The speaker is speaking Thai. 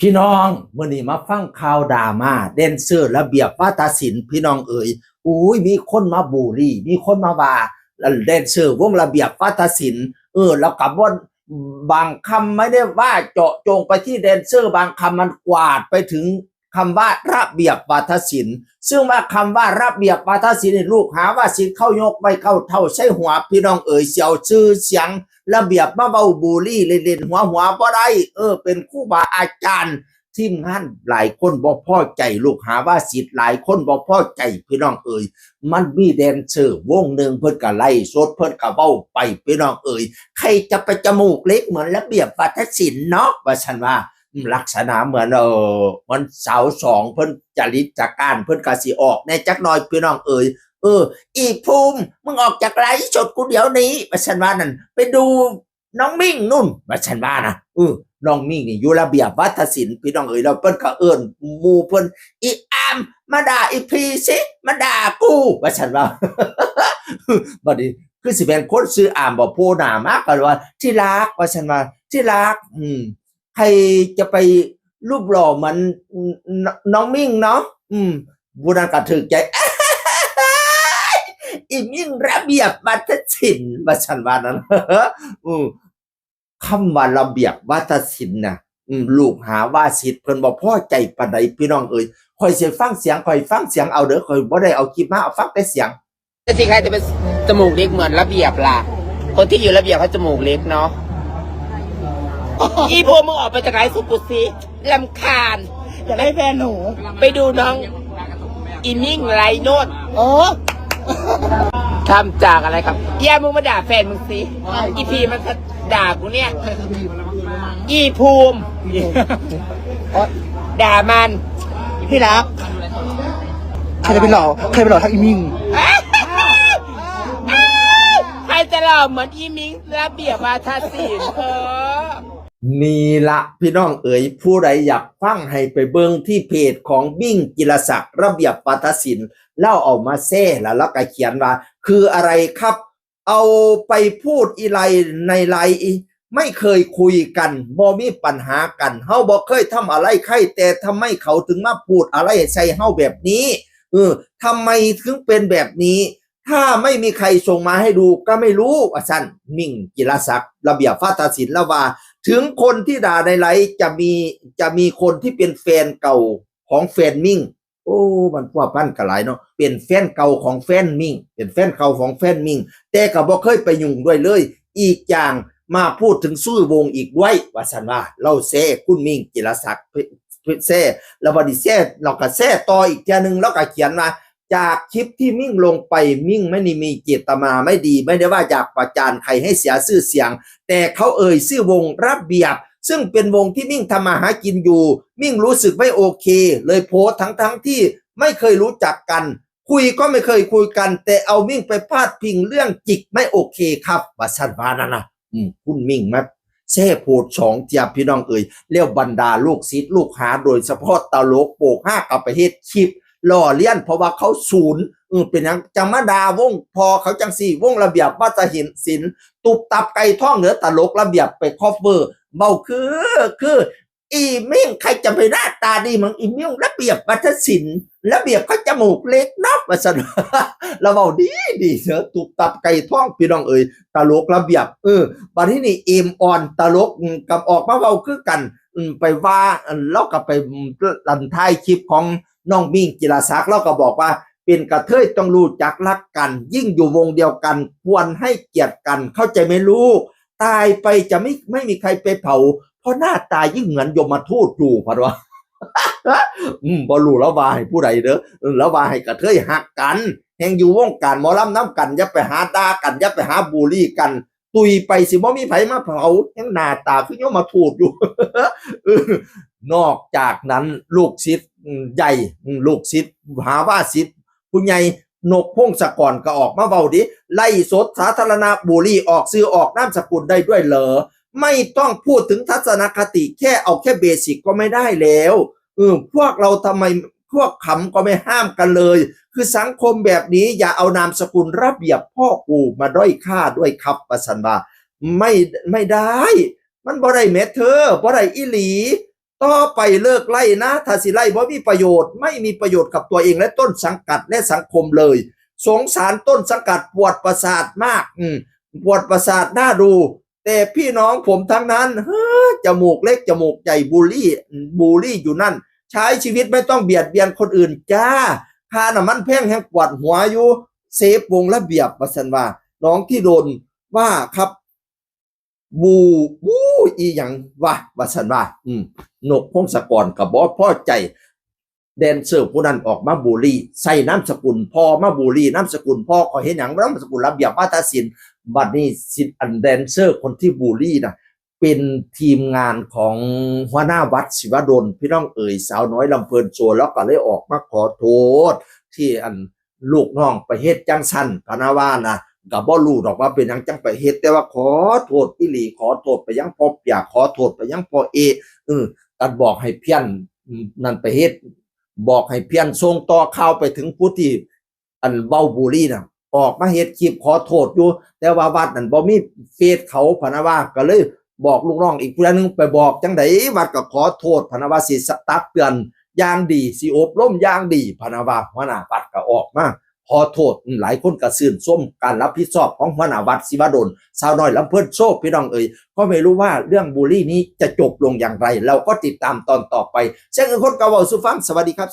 พี่น้องเมื่อนี้มาฟังข่าวดราม่าแดนเซอร์ระเบียบวาทศิลป์พี่น้องเอ๋ยอุ้ยมีคนมาบูลลี่มีคนมาว่าแดนเซอร์วงระเบียบวาทศิลป์แล้วกับว่าบางคำไม่ได้ว่าเจาะจงไปที่แดนเซอร์บางคำมันกวาดไปถึงคำว่าระเบียบวาทศิลป์ซึ่งว่าคำว่าระเบียบวาทศิลป์ลูกหาว่าศิลป์เข้ายกไม่เข้าเท่าใช่หัวพี่น้องเอ๋ยเสียวชื่อเสียงระเบียบมาเบาบูลลี่เล่นๆหัวบ่ได้เป็นครูบาอาจารย์ ทีมงานหลายคนบ่พอใจลูกหาว่าศิษย์หลายคนบ่พอใจพี่น้องเอ๋ยมันมีแดนเซอร์วงหนึ่งเพิ่นก็ไล่สดเพิ่นก็เว้าไปพี่น้องเอ๋ยใครจะไปจมูกเล็กเหมือนระเบียบวาทศิลป์เนาะว่าฉันว่าลักษณะเหมือนมันสาวสองเพิ่นจริตจักการเพิ่นก็สิออกในจักหน่อยพี่น้องเอ๋ยอีภูมิมึงออกจากไลฟ์สดกูเดี๋ยวนี้ว่าฉันว่านั่นไปดูน้องมิ่งนุ่นว่าฉันว่านะน้องมิ่งนี่อยู่ระเบียบวัฒนศิลป์พี่น้องเอ๋ยเราเปิ้นก็เอิ้นหมู่เพิ่นอีอามมาด่าอีพีสิมาด่ากูว่าฉันว่าบัดนี้คือสิเป็นคนชื่ออามบ่โพหน้ามากกันว่าที่รักว่าฉันว่าที่รักใครจะไปรูปหล่อเหมือนน้องมิ่งเนาะผู้นั้นก็ถึกใจอีมิ่งระเบียบวัฒนศิลป์ว่าฉันว่านั้นคำว่าระเบียบวัฒนศิลป์น่ะลูกหาว่าศิษย์เพิ่นบ่พอใจปานใดพี่น้องเอ๋ยข่อยสิฟังเสียงข่อยฟังเสียงเอาเด้อข่อยบ่ได้เอาคลิปมาเอาฟังแต่เสียงแต่ที่ใครจะเป็นจมูกเล็กเหมือนระเบียบล่ะคนที่อยู่ระเบียบเขาจมูกเล็กเนาะอีพวกมึงออกไปจากไลฟ์สุกุสิลำคาญอยากได้แฟนหนูไปดูน้องอีมิ่งไรโนดโอ้ทำจากอะไรครับย่ามึงมาด่าแฟนมึงสิอีพีมันด่ากูเนี่ยอีภูมิด่ามัน พี่รักใครจะไปหลอกทักอีมิงใครจะหล่อเหมือนอีมิ่งระเบียบวาทศิลป์นี่ละพี่น้องเอ๋ยผู้ใดอยากฟังให้ไปเบิ่งที่เพจของบิ้งจิรศักดิ์ระเบียบวาทศิลป์เล่าออกมาแซ่แล้วก็เขียนว่าคืออะไรครับเอาไปพูดอีไรในไลน์ไม่เคยคุยกันบ่มีปัญหากันเฮาบ่เคยทำอะไรใครแต่ทำไมเขาถึงมาพูดอะไรใส่เฮาแบบนี้ทำไมถึงเป็นแบบนี้ถ้าไม่มีใครส่งมาให้ดูก็ไม่รู้ว่าซั่นมิ่งจิรศักดิ์ระเบียบวาทศิลป์แล้วว่าถึงคนที่ด่าในไลฟ์จะมีคนที่เป็นแฟนเก่าของแฟนมิ่งมันพวกปั้นกันหลายเนาะเป็นแฟนเก่าของแฟนมิ่งเป็นแฟนเก่าของแฟนมิ่งแต่ก็บ่เคยไปยุ่งด้วยเลยอีกอย่างมาพูดถึงชื่อวงอีกด้วยว่าซั่นว่าเราแซ่คุณมิ่งจิรศักดิ์แซ่แล้วบัดนี้แซ่เราก็แซ่ต่ออีกเทื่อนึงแล้วก็เขียนมาจากคลิปที่มิ่งลงไปมิ่งไม่ได้มีเจตนาไม่ดีไม่ได้ว่าอยากประจานใครให้เสียชื่อเสียงแต่เขาชื่อวงระเบียบซึ่งเป็นวงที่มิ่งทำมาหากินอยู่มิ่งรู้สึกไม่โอเคเลยโพสทั้งที่ไม่เคยรู้จักกันคุยก็ไม่เคยคุยกันแต่เอามิ่งไปพาดพิงเรื่องจิกไม่โอเคครับว่าซั่นว่านั่นน่ะคุณมิ่งมาแซ่โพดสองเจียบพี่น้องเรียกบรรดาลูกศิษย์ลูกหาโดยเฉพาะตลกโปกห้ากับไปเฮ็ดคลิปล่อเลี้ยนเพราะว่าเขาศูนย์เป็นอย่างจังมาดาวงพอเขาจังสี่วงระเบียบว่าจะเห็นศิลป์ตุบตับไก่ท่องเหนือตลกระเบียบไปคอฟเวอร์เบาคืออีมิ่งใครจะไปหน้าตาดีมั้งอีมิ่งระเบียบวัฒนศิลป์ระเบียบเขาจมูกเล็กนับว่าซั่นเราเบาดีเสือตุบตับไก่ท่องพี่น้องตลกระเบียบบัดนี้นี่เอมออนตลกกับออกมาเว้าคือกันไปว่าแล้วก็ไปลันท้ายคลิปของน้องมิ่งจิรศักดิ์เราก็บอกว่าเป็นกระเทยต้องรู้จักรักกันยิ่งอยู่วงเดียวกันควรให้เกียรติกันเข้าใจไหมลูกตายไปจะไม่มีใครไปเผาเพราะหน้าตายิ่งเหมือนยมทูตอยู่พะวะบ่รู้แล้วว่าให้ผู้ใดเด้อแล้วว่าให้กระเทยหักกันแห่งอยู่วงการหมอลำน้ำกันอย่าไปหาด่ากันอย่าไปหาบูลลี่กันตุยไปสิบ่มีไผมาเผาแห่งหน้าตาคือยมทูตอยู่นอกจากนั้นลูกศิษย์ใหญ่ลูกศิษย์หาว่าศิษย์ผู้ใหญ่นกพงศกรก็ออกมาเว้าดิไล่สดสาธารณะบุรีออกซื้อออกนามสกุลได้ด้วยเหรอไม่ต้องพูดถึงทัศนคติแค่เอาแค่เบสิกก็ไม่ได้แล้วพวกเราทำไมพวกขำก็ไม่ห้ามกันเลยคือสังคมแบบนี้อย่าเอานามสกุลระเบียบพ่อกูมาด้อยค่าด้วยครับประสันว่าไม่ได้มันบ่ได้แม่เธอบ่ได้อีหลี ต่อไปเลิกไล่นะถ้าสิไล่บ่มีประโยชน์ไม่มีประโยชน์กับตัวเองและต้นสังกัดและสังคมเลยสงสารต้นสังกัดปวดประสาทมากปวดประสาทน่าดูแต่พี่น้องผมทั้งนั้นจมูกเล็กจมูกใหญ่บูลลี่อยู่นั่นใช้ชีวิตไม่ต้องเบียดเบียนคนอื่นจ้าค่าน้ำมันแพงแห่งปวดหัวอยู่เซฟวงระเบียบว่าซั่นว่าน้องที่โดนว่าครับบูอีหยังว่าซั่นว่านกพงศกรก็บ่พอใจแดนเซอร์ผู้นั้นออกมาบูลลี่ใส่นามสกุลพ่อมาบูลลี่นามสกุลพ่อก็เห็นหยังนามสกุลระเบียบวาทศิลป์บัดนี้สิอันแดนเซอร์คนที่บูลลี่นะเป็นทีมงานของหัวหน้าวัดศิวดลพี่น้องเอ๋ยสาวน้อยลำเพลินโชว์แล้วก็เลยออกมาขอโทษที่อันลูกน้องไปเฮ็ดจังซั่นพะนะว่านะก็บ่รู้ดอกว่าเป็นหยังจังไปเฮ็ดแต่ว่าขอโทษอีหลีขอโทษไปยังพ่อเปียขอโทษไปยังพ่อกันบอกให้เพี้ยนนั่นไปเฮ็ดบอกให้เพี้ยนส่งต่อข่าวไปถึงผู้ที่อันเว้าบุรีน่ะออกมาเฮ็ดคลิปขอโทษอยู่แต่ว่าวัดนั่นบ่มีเฟซเขาพะนะว่าก็เลยบอกลูกน้องอีกผู้นึงไปบอกจังได๋วัดก็ขอโทษพะนะว่าสิตักเตือนอย่างดีสิอบรมอย่างดีพะนะว่าหัวหน้าวัดก็ออกมาขอโทษหลายคนก็ชื่นชมการรับผิดชอบของหัวหน้าวัดศิวดลสาวน้อยลำเพิ่นโชคพี่น้องเอ๋ยก็ไม่รู้ว่าเรื่องบูลลี่นี้จะจบลงอย่างไรเราก็ติดตามตอนต่อไปเช่นคนเก่าเว้าสู่ฟังสวัสดีครับ